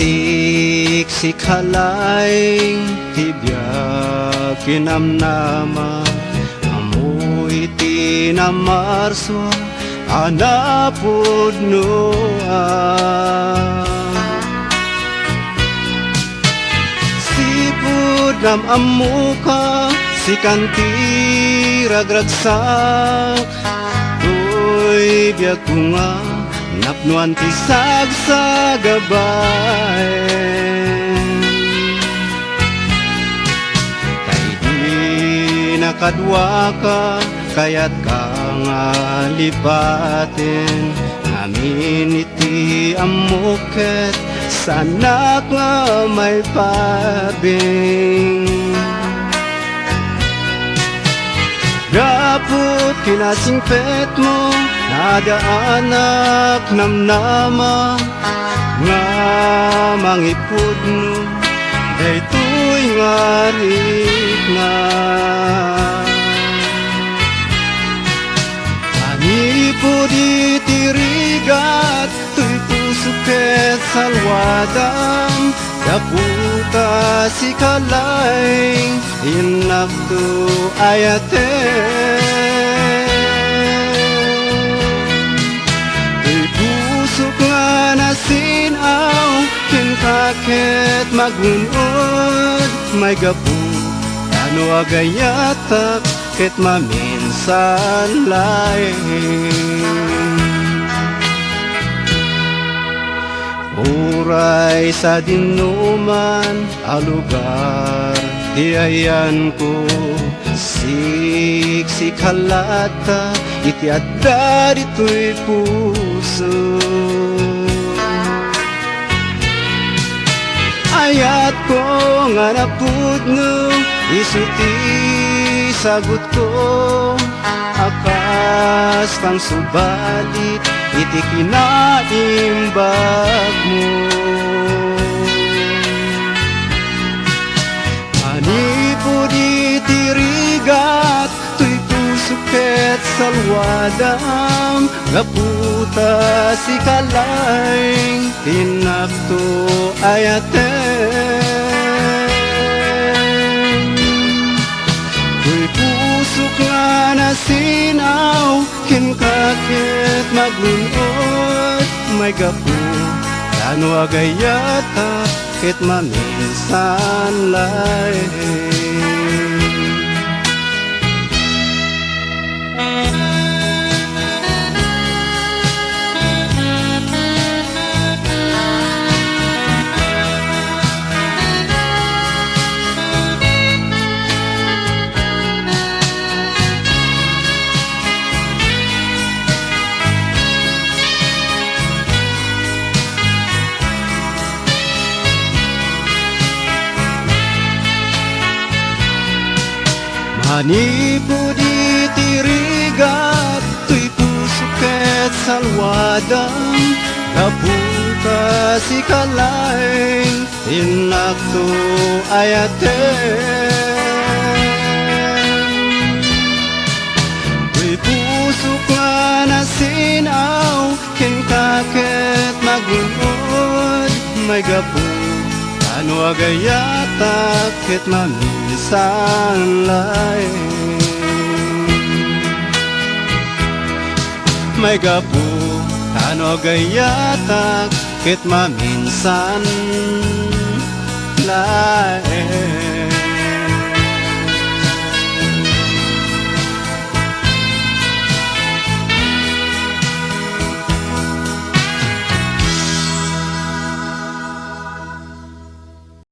Siksikhalaing tibyak kinamnama amoy tinamarswa anapod noa sipud nam amuka si kanti ragragsak toy biag bunga napnuan ti sagsagabay kay di nakadwa ka kaya't ka nga lipatin amin iti amuket sanak nga may pabing gapot kinasingpet mo nadaanak namnama nga mangipod no daytoy nga rik na anipod itirigat tuy pusuket salwadam daputa si kalaing inakto ayate pusok nga nasinaw kinkakit magunod may gapu ano agayatak ket maminsan laing uray sa dinuman a lugar di ayan ko siksikhalata iti adda dito'y puso ayat ko nga napudno isuti sagot ko akas kang subalit iti kinaimbag mo manipod itirigat tuy pusuket salwadam gaputa si kalaing tinakto ayate tuy pusok nga nasinaw kinkakit maglunod may gapu ano agayata ket maminsan laing manipod itirigat tuy pusuket salwadam gaputa si kalaing tinakto ayate tuy pusok nga nasinaw kinkakit magunod may gapu ano agayatak ket maminsan laing may gapu ano agayatak ket maminsan laing